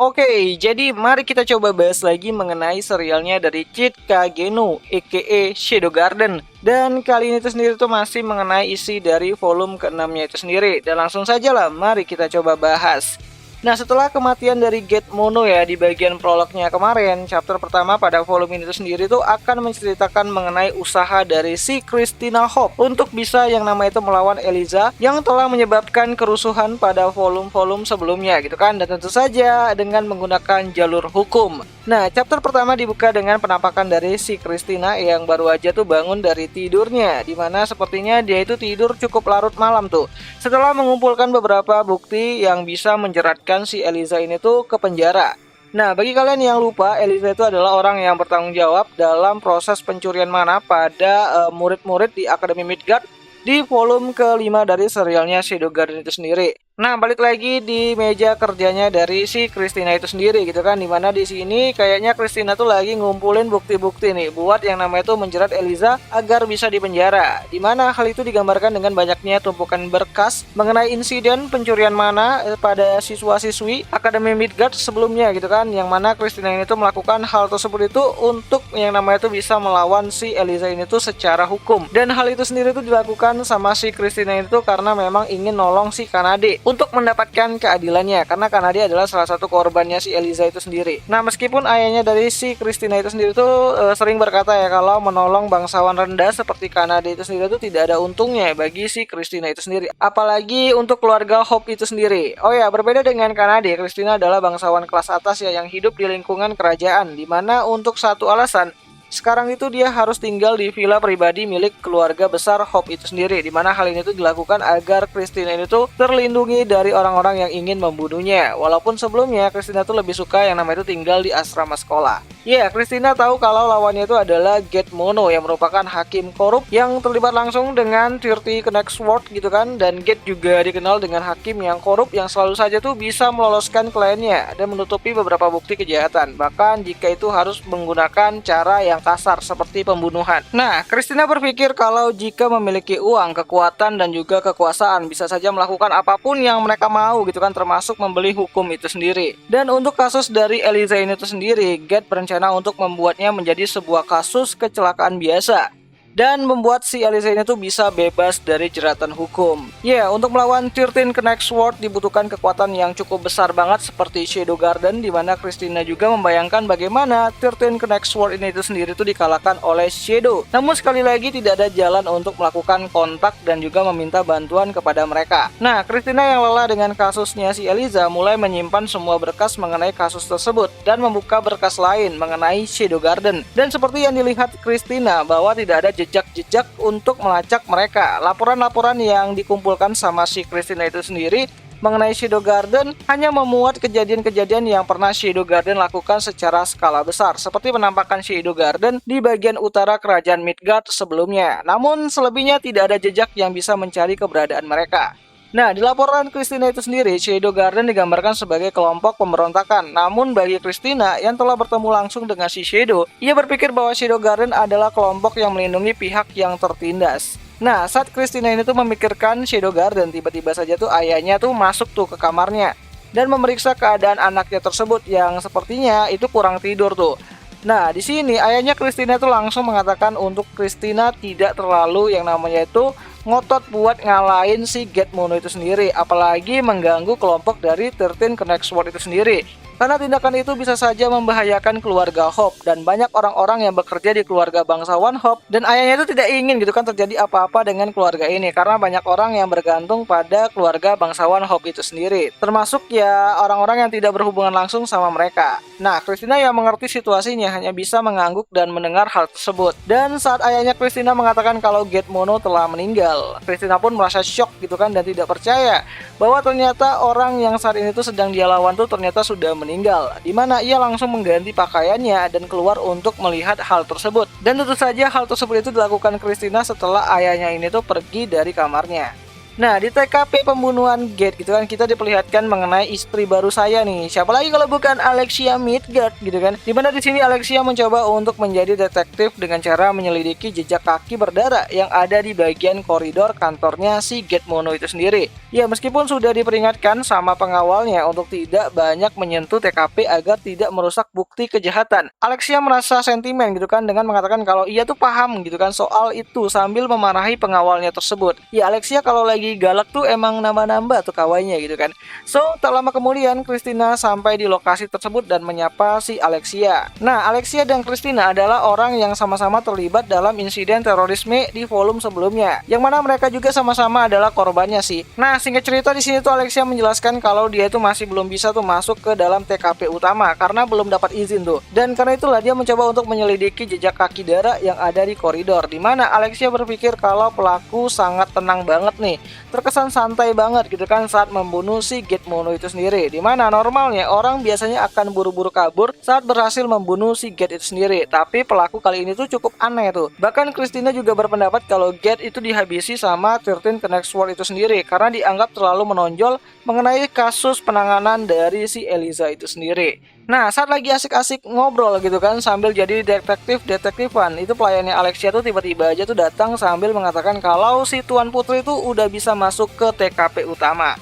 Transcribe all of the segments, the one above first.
Oke, jadi mari kita coba bahas lagi mengenai serialnya dari Chika Genu, aka Shadow Garden. Dan kali ini itu sendiri tuh masih mengenai isi dari volume ke-6-nya itu sendiri. Dan langsung saja lah, mari kita coba bahas. Nah, setelah kematian dari Gate Mono ya di bagian prolognya kemarin, chapter pertama pada volume ini itu sendiri tuh akan menceritakan mengenai usaha dari si Christina Hope untuk bisa yang namanya itu melawan Eliza yang telah menyebabkan kerusuhan pada volume-volume sebelumnya gitu kan, dan tentu saja dengan menggunakan jalur hukum. Nah, chapter pertama dibuka dengan penampakan dari si Christina yang baru aja tuh bangun dari tidurnya, dimana sepertinya dia itu tidur cukup larut malam tuh setelah mengumpulkan beberapa bukti yang bisa menjeratkan si Eliza ini tuh ke penjara. Nah, bagi kalian yang lupa, Eliza itu adalah orang yang bertanggung jawab dalam proses pencurian mana pada murid-murid di Akademi Midgard di volume kelima dari serialnya Shadow Garden itu sendiri. Nah, balik lagi di meja kerjanya dari si Christina itu sendiri gitu kan, dimana di sini kayaknya Christina tuh lagi ngumpulin bukti-bukti nih buat yang namanya tuh menjerat Eliza agar bisa dipenjara. Dimana hal itu digambarkan dengan banyaknya tumpukan berkas mengenai insiden pencurian mana pada siswa-siswi Akademi Midgard sebelumnya gitu kan, yang mana Christina ini tuh melakukan hal tersebut itu untuk yang namanya tuh bisa melawan si Eliza ini tuh secara hukum. Dan hal itu sendiri tuh dilakukan sama si Christina itu karena memang ingin nolong si Kanade untuk mendapatkan keadilannya, karena Kanade adalah salah satu korbannya si Eliza itu sendiri. Nah, meskipun ayahnya dari si Christina itu sendiri tuh sering berkata ya kalau menolong bangsawan rendah seperti Kanade itu sendiri tuh tidak ada untungnya bagi si Christina itu sendiri, apalagi untuk keluarga Hope itu sendiri. Oh ya, berbeda dengan Kanade, Christina adalah bangsawan kelas atas ya yang hidup di lingkungan kerajaan, dimana untuk satu alasan sekarang itu dia harus tinggal di villa pribadi milik keluarga besar Hope itu sendiri, dimana hal ini tuh dilakukan agar Christina ini tuh terlindungi dari orang-orang yang ingin membunuhnya. Walaupun sebelumnya Christina tuh lebih suka yang namanya itu tinggal di asrama sekolah. Ya, Christina tahu kalau lawannya itu adalah Gate Mono yang merupakan hakim korup yang terlibat langsung dengan 30 Connect Sword gitu kan, dan Gate juga dikenal dengan hakim yang korup yang selalu saja tuh bisa meloloskan kliennya dan menutupi beberapa bukti kejahatan, bahkan jika itu harus menggunakan cara yang kasar seperti pembunuhan. Nah, Christina berpikir kalau jika memiliki uang, kekuatan, dan juga kekuasaan bisa saja melakukan apapun yang mereka mau gitu kan, termasuk membeli hukum itu sendiri. Dan untuk kasus dari Eliza ini itu sendiri, Gate berencana untuk membuatnya menjadi sebuah kasus kecelakaan biasa dan membuat si Eliza ini tuh bisa bebas dari jeratan hukum. Ya, untuk melawan 13 Connect Sword dibutuhkan kekuatan yang cukup besar banget seperti Shadow Garden, dimana Christina juga membayangkan bagaimana 13 Connect Sword ini itu sendiri tuh dikalahkan oleh Shadow. Namun sekali lagi tidak ada jalan untuk melakukan kontak dan juga meminta bantuan kepada mereka. Nah, Christina yang lelah dengan kasusnya si Eliza mulai menyimpan semua berkas mengenai kasus tersebut dan membuka berkas lain mengenai Shadow Garden. Dan seperti yang dilihat Christina bahwa tidak ada jejak-jejak untuk melacak mereka. Laporan-laporan yang dikumpulkan sama si Christina itu sendiri mengenai Shadow Garden hanya memuat kejadian-kejadian yang pernah Shadow Garden lakukan secara skala besar, seperti penampakan Shadow Garden di bagian utara kerajaan Midgard sebelumnya. Namun selebihnya tidak ada jejak yang bisa mencari keberadaan mereka. Nah, di laporan Christina itu sendiri, Shadow Garden digambarkan sebagai kelompok pemberontakan. Namun bagi Christina yang telah bertemu langsung dengan si Shadow, ia berpikir bahwa Shadow Garden adalah kelompok yang melindungi pihak yang tertindas. Nah, saat Christina ini tuh memikirkan Shadow Garden, tiba-tiba saja tuh ayahnya tuh masuk tuh ke kamarnya dan memeriksa keadaan anaknya tersebut yang sepertinya itu kurang tidur tuh. Nah, di sini ayahnya Christina tuh langsung mengatakan untuk Christina tidak terlalu yang namanya itu ngotot buat ngalahin si Gate Mono itu sendiri, apalagi mengganggu kelompok dari 13 Connect Sword itu sendiri. Karena tindakan itu bisa saja membahayakan keluarga Hope dan banyak orang-orang yang bekerja di keluarga bangsawan Hope, dan ayahnya itu tidak ingin gitu kan terjadi apa-apa dengan keluarga ini karena banyak orang yang bergantung pada keluarga bangsawan Hope itu sendiri, termasuk ya orang-orang yang tidak berhubungan langsung sama mereka. Nah, Christina yang mengerti situasinya hanya bisa mengangguk dan mendengar hal tersebut. Dan saat ayahnya Christina mengatakan kalau Gate Mono telah meninggal, Christina pun merasa shock gitu kan dan tidak percaya bahwa ternyata orang yang saat ini tuh sedang dia lawan tuh ternyata sudah meninggal, dimana ia langsung mengganti pakaiannya dan keluar untuk melihat hal tersebut. Dan tentu saja hal tersebut itu dilakukan Christina setelah ayahnya ini tuh pergi dari kamarnya. Nah, di TKP pembunuhan Gate gitu kan kita diperlihatkan mengenai istri baru saya nih. Siapa lagi kalau bukan Alexia Midgard gitu kan. Dimana di sini Alexia mencoba untuk menjadi detektif dengan cara menyelidiki jejak kaki berdarah yang ada di bagian koridor kantornya si Gate Mono itu sendiri. Ya, meskipun sudah diperingatkan sama pengawalnya untuk tidak banyak menyentuh TKP agar tidak merusak bukti kejahatan, Alexia merasa sentimen gitu kan dengan mengatakan kalau ia tuh paham gitu kan soal itu sambil memarahi pengawalnya tersebut. Ya, Alexia kalau lagi galak tuh emang nambah-nambah tuh kawannya gitu kan. So, tak lama kemudian Christina sampai di lokasi tersebut dan menyapa si Alexia. Nah, Alexia dan Christina adalah orang yang sama-sama terlibat dalam insiden terorisme di volume sebelumnya, yang mana mereka juga sama-sama adalah korbannya sih. Nah, singkat cerita di sini tuh Alexia menjelaskan kalau dia itu masih belum bisa tuh masuk ke dalam TKP utama karena belum dapat izin tuh. Dan karena itulah dia mencoba untuk menyelidiki jejak kaki darah yang ada di koridor, di mana Alexia berpikir kalau pelaku sangat tenang banget nih, terkesan santai banget gitu kan saat membunuh si Gate Mono itu sendiri, dimana normalnya orang biasanya akan buru-buru kabur saat berhasil membunuh si Gate itu sendiri, tapi pelaku kali ini tuh cukup aneh tuh. Bahkan Christina juga berpendapat kalau Gate itu dihabisi sama 13 Connect Sword itu sendiri karena dianggap terlalu menonjol mengenai kasus penanganan dari si Eliza itu sendiri. Nah, saat lagi asik-asik ngobrol gitu kan sambil jadi detektifan, itu pelayannya Alexia tuh tiba-tiba aja tuh datang sambil mengatakan kalau si Tuan Putri itu udah bisa masuk ke TKP utama.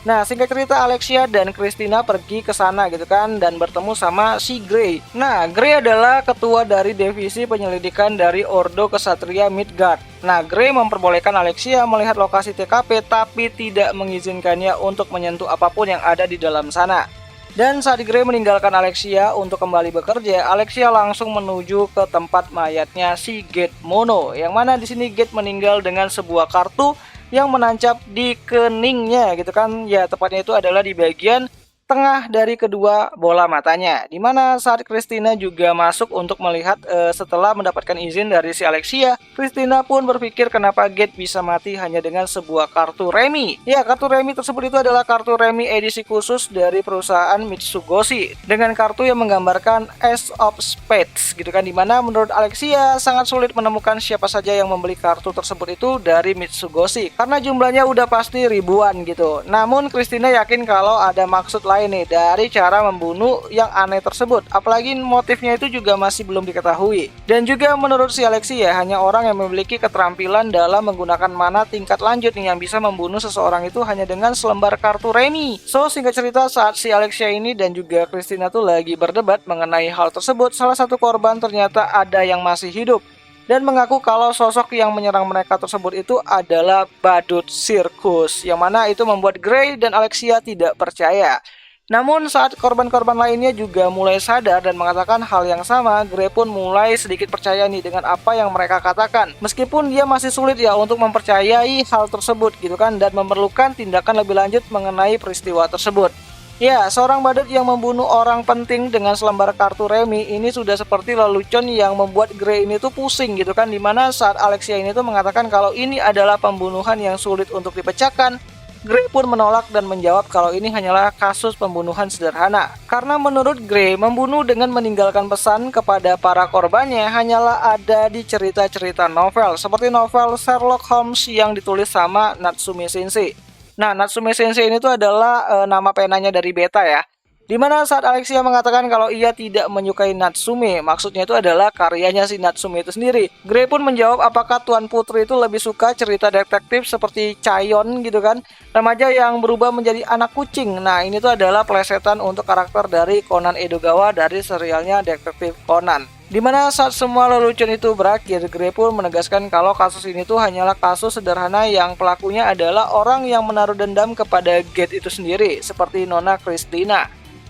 Nah, singkat cerita Alexia dan Christina pergi ke sana gitu kan dan bertemu sama si Grey. Nah, Grey adalah ketua dari divisi penyelidikan dari Ordo Kesatria Midgard. Nah, Grey memperbolehkan Alexia melihat lokasi TKP tapi tidak mengizinkannya untuk menyentuh apapun yang ada di dalam sana. Dan saat Grey meninggalkan Alexia untuk kembali bekerja, Alexia langsung menuju ke tempat mayatnya si Gate Mono, yang mana di sini Gate meninggal dengan sebuah kartu yang menancap di keningnya gitu kan. Ya, tepatnya itu adalah di bagian tengah dari kedua bola matanya, dimana saat Christina juga masuk untuk melihat setelah mendapatkan izin dari si Alexia, Christina pun berpikir kenapa Gate bisa mati hanya dengan sebuah kartu remi. Ya, kartu remi tersebut itu adalah kartu remi edisi khusus dari perusahaan Mitsugoshi dengan kartu yang menggambarkan Ace of Spades gitu kan, dimana menurut Alexia sangat sulit menemukan siapa saja yang membeli kartu tersebut itu dari Mitsugoshi karena jumlahnya udah pasti ribuan gitu. Namun Christina yakin kalau ada maksud lain nih dari cara membunuh yang aneh tersebut, apalagi motifnya itu juga masih belum diketahui. Dan juga menurut si Alexia hanya orang yang memiliki keterampilan dalam menggunakan mana tingkat lanjut nih yang bisa membunuh seseorang itu hanya dengan selembar kartu remi. So, singkat cerita saat si Alexia ini dan juga Christina tuh lagi berdebat mengenai hal tersebut, salah satu korban ternyata ada yang masih hidup dan mengaku kalau sosok yang menyerang mereka tersebut itu adalah badut sirkus, yang mana itu membuat Grey dan Alexia tidak percaya. Namun saat korban-korban lainnya juga mulai sadar dan mengatakan hal yang sama, Grey pun mulai sedikit percaya nih dengan apa yang mereka katakan. Meskipun dia masih sulit ya untuk mempercayai hal tersebut gitu kan, dan memerlukan tindakan lebih lanjut mengenai peristiwa tersebut. Ya, seorang badut yang membunuh orang penting dengan selembar kartu remi ini sudah seperti lelucon yang membuat Grey ini tuh pusing gitu kan, dimana saat Alexia ini tuh mengatakan kalau ini adalah pembunuhan yang sulit untuk dipecahkan, Grey pun menolak dan menjawab kalau ini hanyalah kasus pembunuhan sederhana. Karena menurut Grey, membunuh dengan meninggalkan pesan kepada para korbannya hanyalah ada di cerita-cerita novel, seperti novel Sherlock Holmes yang ditulis sama Natsume Sensei. Nah, Natsume Sensei ini tuh adalah nama penanya dari Beta ya. Dimana saat Alexia mengatakan kalau ia tidak menyukai Natsume, maksudnya itu adalah karyanya si Natsume itu sendiri. Grey pun menjawab apakah Tuan Putri itu lebih suka cerita detektif seperti Chaeyon gitu kan, remaja yang berubah menjadi anak kucing. Nah, ini tuh adalah plesetan untuk karakter dari Conan Edogawa dari serialnya Detektif Conan. Dimana saat semua lelucon itu berakhir, Grey pun menegaskan kalau kasus ini tuh hanyalah kasus sederhana yang pelakunya adalah orang yang menaruh dendam kepada Gate itu sendiri, seperti Nona Christina.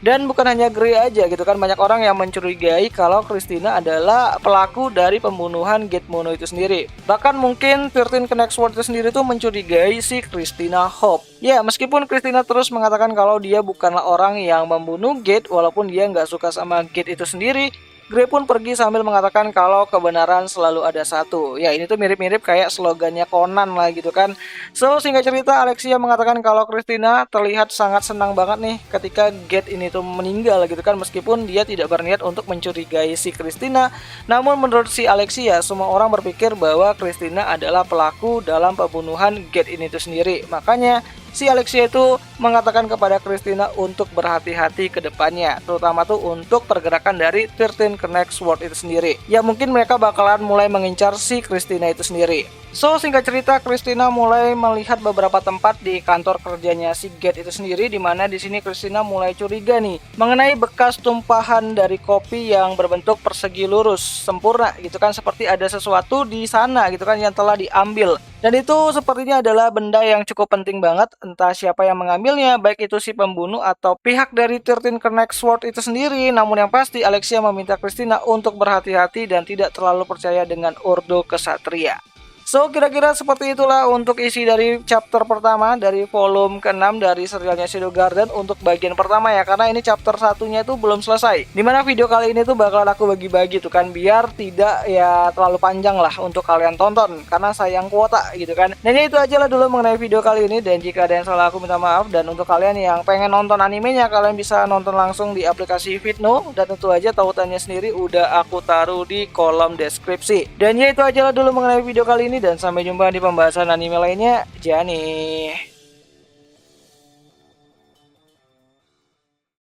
Dan bukan hanya Grey aja gitu kan, banyak orang yang mencurigai kalau Christina adalah pelaku dari pembunuhan Gate Mono itu sendiri. Bahkan mungkin 13 Connect Sword itu sendiri tuh mencurigai si Christina Hope. Ya, meskipun Christina terus mengatakan kalau dia bukanlah orang yang membunuh Gate, walaupun dia nggak suka sama Gate itu sendiri, Grey pun pergi sambil mengatakan kalau kebenaran selalu ada satu. Ya ini tuh mirip-mirip kayak slogannya Conan lah gitu kan. So singkat cerita Alexia mengatakan kalau Christina terlihat sangat senang banget nih ketika Gate ini tuh meninggal gitu kan, meskipun dia tidak berniat untuk mencurigai si Christina. Namun menurut si Alexia semua orang berpikir bahwa Christina adalah pelaku dalam pembunuhan Gate ini tuh sendiri. Makanya si Alexia itu mengatakan kepada Christina untuk berhati-hati ke depannya, terutama tuh untuk pergerakan dari 13 Connect Sword itu sendiri. Ya mungkin mereka bakalan mulai mengincar si Christina itu sendiri. So singkat cerita Christina mulai melihat beberapa tempat di kantor kerjanya si Gate itu sendiri, dimana di sini Christina mulai curiga nih mengenai bekas tumpahan dari kopi yang berbentuk persegi lurus sempurna gitu kan, seperti ada sesuatu di sana gitu kan yang telah diambil. Dan itu sepertinya adalah benda yang cukup penting banget, entah siapa yang mengambilnya, baik itu si pembunuh atau pihak dari 13 Connect Sword itu sendiri. Namun yang pasti Alexia meminta Christina untuk berhati-hati dan tidak terlalu percaya dengan Ordo Kesatria. So kira-kira seperti itulah untuk isi dari chapter pertama dari volume ke-6 dari serialnya Shadow Garden untuk bagian pertama ya, karena ini chapter satunya itu belum selesai. Dimana video kali ini tuh bakal aku bagi-bagi tuh kan, biar tidak ya terlalu panjang lah untuk kalian tonton, karena sayang kuota gitu kan. Dan ya itu aja lah dulu mengenai video kali ini, dan jika ada yang salah aku minta maaf. Dan untuk kalian yang pengen nonton animenya, kalian bisa nonton langsung di aplikasi Vidno, dan tentu aja tautannya sendiri udah aku taruh di kolom deskripsi. Dan ya itu aja lah dulu mengenai video kali ini, dan sampai jumpa di pembahasan anime lainnya. Jani.